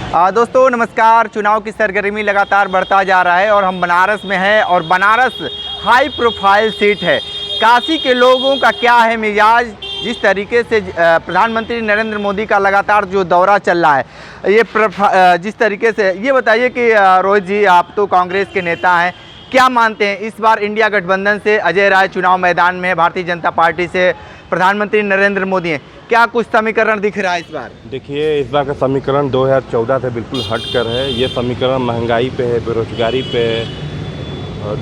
दोस्तों नमस्कार। चुनाव की सरगर्मी लगातार बढ़ता जा रहा है और हम बनारस में हैं और बनारस हाई प्रोफाइल सीट है। काशी के लोगों का क्या है मिजाज, जिस तरीके से प्रधानमंत्री नरेंद्र मोदी का लगातार जो दौरा चल रहा है, ये जिस तरीके से, ये बताइए कि रोहित जी, आप तो कांग्रेस के नेता हैं, क्या मानते हैं इस बार इंडिया गठबंधन से अजय राय चुनाव मैदान में, भारतीय जनता पार्टी से प्रधानमंत्री नरेंद्र मोदी हैं, क्या कुछ समीकरण दिख रहा है इस बार? देखिए, इस बार का समीकरण 2014 से बिल्कुल हटकर है। ये समीकरण महंगाई पे है, बेरोजगारी पे है,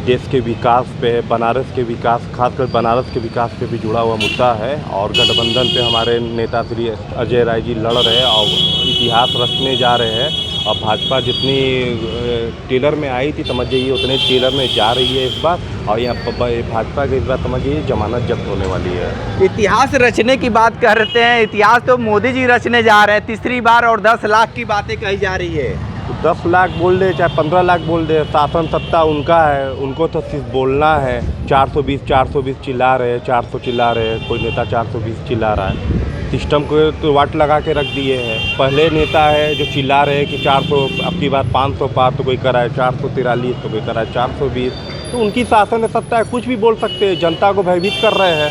देश के विकास पे है, बनारस के विकास, खासकर बनारस के विकास पे भी जुड़ा हुआ मुद्दा है। और गठबंधन पे हमारे नेता श्री अजय राय जी लड़ रहे हैं और इतिहास रचने जा रहे हैं। और भाजपा जितनी टेलर में आई थी, समझ जाइए उतने टेलर में जा रही है इस बार। और यहाँ भाजपा के इस बार समझिए जमानत जब्त होने वाली है। इतिहास रचने की बात करते हैं, इतिहास तो मोदी जी रचने जा रहे हैं तीसरी बार, और 10 लाख की बातें कही जा रही है। तो 10 लाख बोल दे चाहे 15 लाख बोल दे, शासन सत्ता उनका है, उनको तो सिर्फ बोलना है। 420 चिल्ला रहे हैं, 400 चिल्ला रहे हैं, कोई नेता 420 चिल्ला रहा है। सिस्टम को तो वाट लगा के रख दिए हैं। पहले नेता है जो चिल्ला रहे हैं कि 400, अब की बार 500 पार, तो कोई कराए 443, तो कोई कराए 420। तो उनकी शासन सत्ता है, कुछ भी बोल सकते हैं, जनता को भयभीत कर रहे हैं।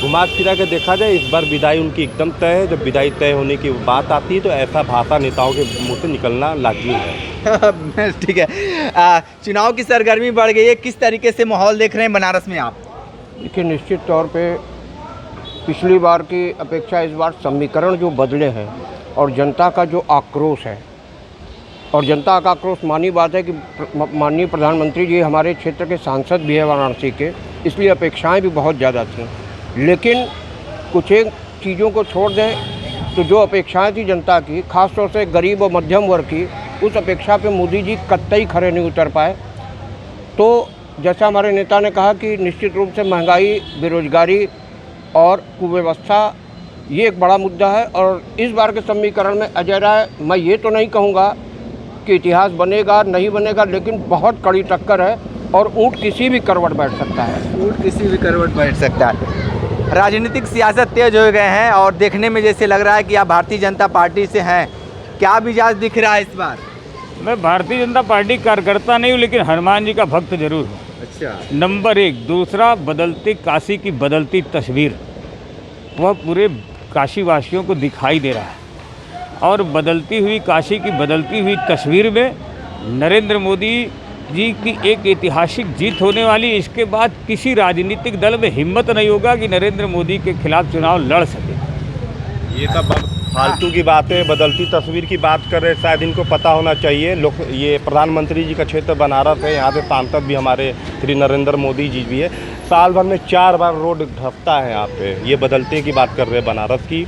घुमा फिरा के देखा जाए, इस बार विदाई उनकी एकदम तय है। जब विदाई तय होने की बात आती है तो ऐसा भाषा नेताओं के मुंह से निकलना लाजमी है। ठीक है। चुनाव की सरगर्मी बढ़ गई है, किस तरीके से माहौल देख रहे हैं बनारस में आप? देखिए, निश्चित तौर पे पिछली बार की अपेक्षा इस बार समीकरण जो बदले हैं और जनता का जो आक्रोश है, और जनता का आक्रोश मानी बात है कि माननीय प्रधानमंत्री जी हमारे क्षेत्र के सांसद भी हैं वाराणसी के, इसलिए अपेक्षाएं भी बहुत ज़्यादा थीं। लेकिन कुछ एक चीज़ों को छोड़ दें तो जो अपेक्षाएं थी जनता की, खासतौर से गरीब और मध्यम वर्ग की, उस अपेक्षा पे मोदी जी कतई खरे नहीं उतर पाए। तो जैसा हमारे नेता ने कहा कि निश्चित रूप से महंगाई, बेरोजगारी और कुव्यवस्था ये एक बड़ा मुद्दा है। और इस बार के समीकरण में अजय राय, मैं ये तो नहीं कहूँगा कि इतिहास बनेगा नहीं बनेगा, लेकिन बहुत कड़ी टक्कर है और ऊँट किसी भी करवट बैठ सकता है। ऊँट किसी भी करवट बैठ सकता है। राजनीतिक सियासत तेज हो गए हैं और देखने में जैसे लग रहा है कि आप भारतीय जनता पार्टी से हैं, क्या मिजाज दिख रहा है इस बार? मैं भारतीय जनता पार्टी कार्यकर्ता नहीं हूँ, लेकिन हनुमान जी का भक्त जरूर हूँ। अच्छा। नंबर 1। दूसरा, बदलती काशी की बदलती तस्वीर वह पूरे काशी वासियों को दिखाई दे रहा है। और बदलती हुई काशी की बदलती हुई तस्वीर में नरेंद्र मोदी जी की एक ऐतिहासिक जीत होने वाली। इसके बाद किसी राजनीतिक दल में हिम्मत नहीं होगा कि नरेंद्र मोदी के खिलाफ चुनाव लड़ सके। ये सब फालतू की बातें, बदलती तस्वीर की बात कर रहे हैं, शायद इनको पता होना चाहिए। लोग, ये प्रधानमंत्री जी का क्षेत्र बनारस है, यहाँ से सांसद भी हमारे श्री नरेंद्र मोदी जी भी है। साल भर में 4 बार रोड धंसता है यहाँ पे। ये बदलते की बात कर रहे हैं बनारस की।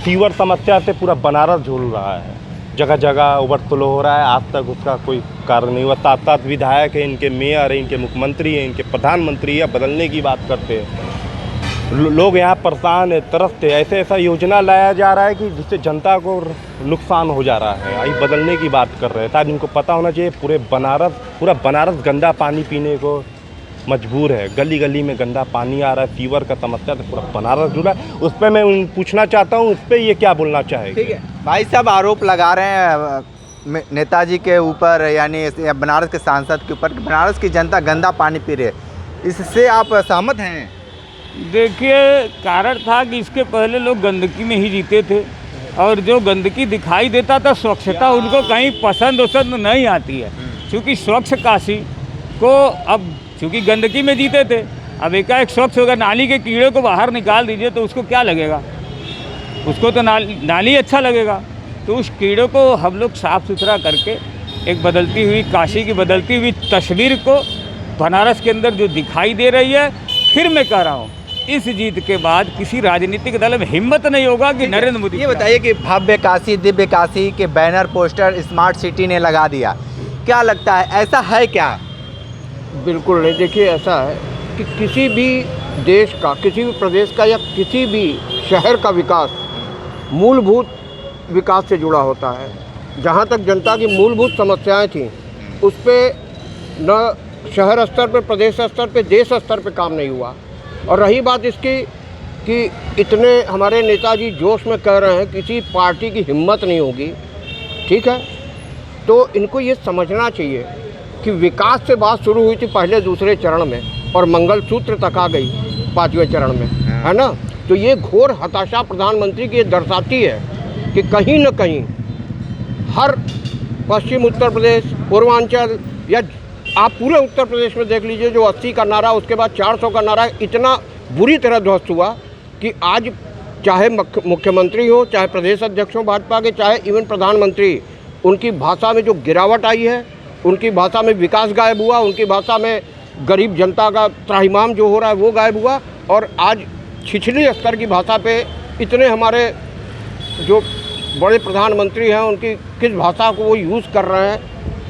सीवर समस्या से पूरा बनारस झूल रहा है, जगह जगह ओवरफ्लो हो रहा है, आज तक उसका कोई कारण नहीं हुआ। 7 विधायक हैं, इनके मेयर हैं, इनके मुख्यमंत्री हैं, इनके प्रधानमंत्री हैं, बदलने की बात करते हैं। लोग यहाँ परेशान है, तरसते। ऐसा योजना लाया जा रहा है कि जिससे जनता को नुकसान हो जा रहा है। आई बदलने की बात कर रहे हैं, शायद इनको पता होना चाहिए। पूरा बनारस गंदा पानी पीने को मजबूर है। गली गली में गंदा पानी आ रहा है, फीवर का समस्या से पूरा बनारस जुड़ा है। उस पर मैं पूछना चाहता हूँ, उस पर ये क्या बोलना चाहेंगे? ठीक है भाई साहब, आरोप लगा रहे हैं नेताजी के ऊपर, यानी बनारस के सांसद के ऊपर, बनारस की जनता गंदा पानी पी रही है, इससे आप सहमत हैं? देखिए, कारण था कि इसके पहले लोग गंदगी में ही जीते थे और जो गंदगी दिखाई देता था, स्वच्छता उनको कहीं पसंद नहीं आती है। क्योंकि स्वच्छ काशी को अब, चूँकि गंदगी में जीते थे, अब एकाएक स्वच्छ होगा, नाली के कीड़े को बाहर निकाल दीजिए तो उसको क्या लगेगा? उसको तो नाली अच्छा लगेगा। तो उस कीड़े को हम लोग साफ़ सुथरा करके एक बदलती हुई काशी की बदलती हुई तस्वीर को बनारस के अंदर जो दिखाई दे रही है, फिर मैं कह रहा हूँ, इस जीत के बाद किसी राजनीतिक दल में हिम्मत नहीं होगा कि नरेंद्र मोदी। ये बताइए कि भव्य काशी, दिव्य काशी के बैनर, पोस्टर स्मार्ट सिटी ने लगा दिया, क्या लगता है ऐसा है क्या? बिल्कुल नहीं। देखिए, ऐसा है कि किसी भी देश का, किसी भी प्रदेश का या किसी भी शहर का विकास मूलभूत विकास से जुड़ा होता है। जहाँ तक जनता की मूलभूत समस्याएं थीं, उस पर न शहर स्तर पर, प्रदेश स्तर पर, देश स्तर पर काम नहीं हुआ। और रही बात इसकी कि इतने हमारे नेताजी जोश में कह रहे हैं किसी पार्टी की हिम्मत नहीं होगी, ठीक है, तो इनको ये समझना चाहिए कि विकास से बात शुरू हुई थी पहले दूसरे चरण में और मंगलसूत्र तक आ गई 5वें चरण में, है ना। तो ये घोर हताशा प्रधानमंत्री की ये दर्शाती है कि कहीं न कहीं हर पश्चिम उत्तर प्रदेश, पूर्वांचल या आप पूरे उत्तर प्रदेश में देख लीजिए, जो 80 का नारा उसके बाद 400 का नारा इतना बुरी तरह ध्वस्त हुआ कि आज चाहे मुख्यमंत्री हो, चाहे प्रदेश अध्यक्ष हो भाजपा के, चाहे इवन प्रधानमंत्री, उनकी भाषा में जो गिरावट आई है, उनकी भाषा में विकास गायब हुआ, उनकी भाषा में गरीब जनता का त्राहिमाम जो हो रहा है वो गायब हुआ। और आज छिछली स्तर की भाषा पे इतने हमारे जो बड़े प्रधानमंत्री हैं उनकी किस भाषा को वो यूज़ कर रहे हैं,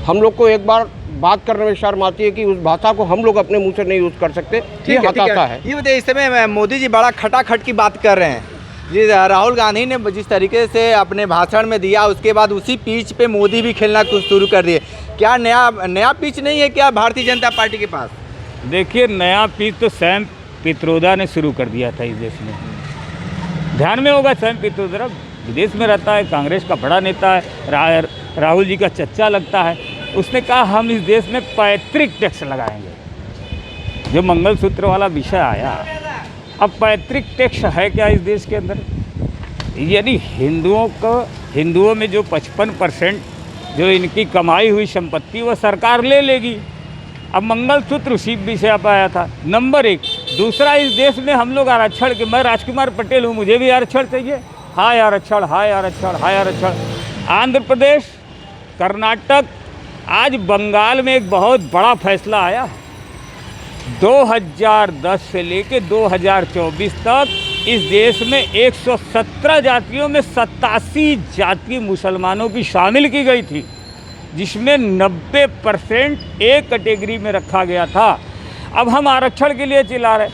हम लोग को एक बार बात करने में शर्म आती है कि उस भाषा को हम लोग अपने मुंह से नहीं यूज़ कर सकते। ये हताशा है। ये बताइए, इस समय मोदी जी बड़ा खटाखट की बात कर रहे हैं जी। राहुल गांधी ने जिस तरीके से अपने भाषण में दिया, उसके बाद उसी पिच पे मोदी भी खेलना शुरू कर दिए। क्या नया पिच नहीं है क्या भारतीय जनता पार्टी के पास? देखिए, नया पिच तो सैम पित्रोदा ने शुरू कर दिया था इस देश में। ध्यान में होगा, सैम पित्रोदा विदेश में रहता है, कांग्रेस का बड़ा नेता है, राहुल जी का चच्चा लगता है। उसने कहा हम इस देश में पैतृक टैक्स लगाएंगे। जो मंगलसूत्र वाला विषय आया, अब पैतृक टैक्स है क्या इस देश के अंदर? यानी हिंदुओं में जो 55% जो इनकी कमाई हुई संपत्ति वो सरकार ले लेगी। अब मंगलसूत्र उसी विषय पर आया था, नंबर 1। दूसरा, इस देश में हम लोग आरक्षण के, मैं राजकुमार पटेल हूँ, मुझे भी आरक्षण चाहिए। हाय आरक्षण, हाय आरक्षण, हाय आरक्षण। आंध्र प्रदेश, कर्नाटक, आज बंगाल में एक बहुत बड़ा फैसला आया। 2010 से लेके 2024 तक इस देश में 117 जातियों में 87 जाति मुसलमानों की शामिल की गई थी, जिसमें 90% एक कैटेगरी में रखा गया था। अब हम आरक्षण के लिए चिल्ला रहे।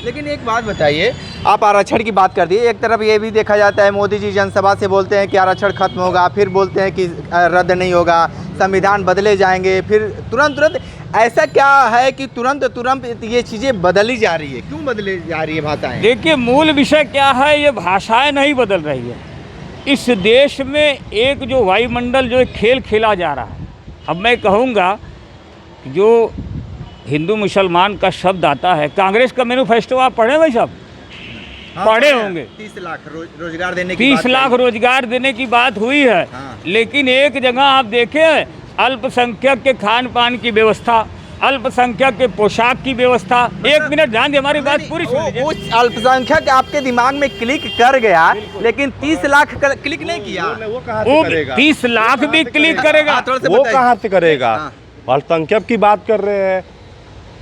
लेकिन एक बात बताइए, आप आरक्षण की बात कर दिए, एक तरफ ये भी देखा जाता है मोदी जी जनसभा से बोलते हैं कि आरक्षण खत्म होगा, फिर बोलते हैं कि रद्द नहीं होगा, संविधान बदले जाएंगे, फिर तुरंत ऐसा क्या है कि तुरंत ये चीज़ें बदली जा रही है? क्यों बदली जा रही है भाषाएं? देखिए, मूल विषय क्या है, ये भाषाएं नहीं बदल रही है। इस देश में एक जो वायुमंडल जो एक खेल खेला जा रहा है, अब मैं कहूँगा जो हिंदू मुसलमान का शब्द आता है, कांग्रेस का मैनिफेस्टो आप पढ़े भाई साहब? हाँ, पढ़े होंगे। 30 लाख रोजगार देने की 30 लाख रोजगार देने की बात हुई है। हाँ। लेकिन एक जगह आप देखें, अल्पसंख्यक के खान पान की व्यवस्था, अल्पसंख्यक के पोशाक की व्यवस्था। एक मिनट ध्यान दे, हमारी बात पूरी सुन लीजिए। उस अल्पसंख्यक आपके दिमाग में क्लिक कर गया, लेकिन 30 लाख क्लिक नहीं किया। वो कहाँ से करेगा? 30 लाख भी क्लिक करेगा, वो कहाँ से करेगा? अल्पसंख्यक की बात कर रहे हैं,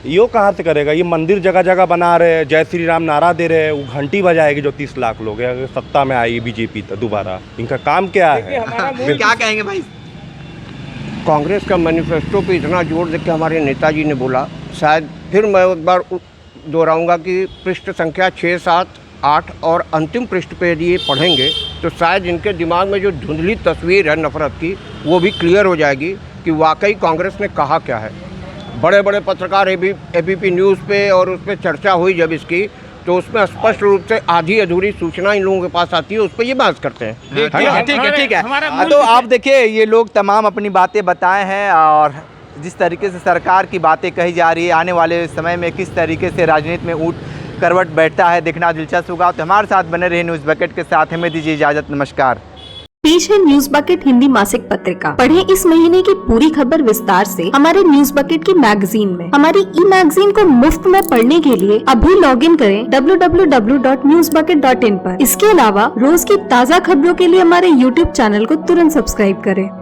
यो कहाँ से करेगा? ये मंदिर जगह जगह बना रहे हैं, जय श्री राम नारा दे रहे हैं, वो घंटी बजाएगी जो 30 लाख लोग हैं। अगर सत्ता में आई बीजेपी तो दोबारा, इनका काम क्या है? क्या कहेंगे भाई? कांग्रेस का मैनिफेस्टो पे इतना जोर दे के हमारे नेताजी ने बोला, शायद फिर मैं एक बार दोहराऊंगा कि पृष्ठ संख्या 6, 7, 8 और अंतिम पृष्ठ पे यदि ये पढ़ेंगे तो शायद इनके दिमाग में जो धुंधली तस्वीर है नफरत की, वो भी क्लियर हो जाएगी कि वाकई कांग्रेस ने कहा क्या है। बड़े बड़े पत्रकार एबीपी न्यूज़ पे और उस पर चर्चा हुई जब इसकी, तो उसमें स्पष्ट रूप से आधी अधूरी सूचना इन लोगों के पास आती है, उस पर ये बात करते हैं। ठीक है। तो आप देखिए, ये लोग तमाम अपनी बातें बताए हैं और जिस तरीके से सरकार की बातें कही जा रही है, आने वाले समय में किस तरीके से राजनीति में ऊँट करवट बैठता है, देखना दिलचस्प होगा। तो हमारे साथ बने रहे न्यूज़ बकेट के साथ, हमें दीजिए इजाजत, नमस्कार। पेश है न्यूज बकेट हिंदी मासिक पत्रिका। पढ़ें इस महीने की पूरी खबर विस्तार से हमारे न्यूज बकेट की मैगजीन में। हमारी ई मैगजीन को मुफ्त में पढ़ने के लिए अभी लॉगिन करें www.newsbucket.in पर। इसके अलावा रोज की ताज़ा खबरों के लिए हमारे YouTube चैनल को तुरंत सब्सक्राइब करें।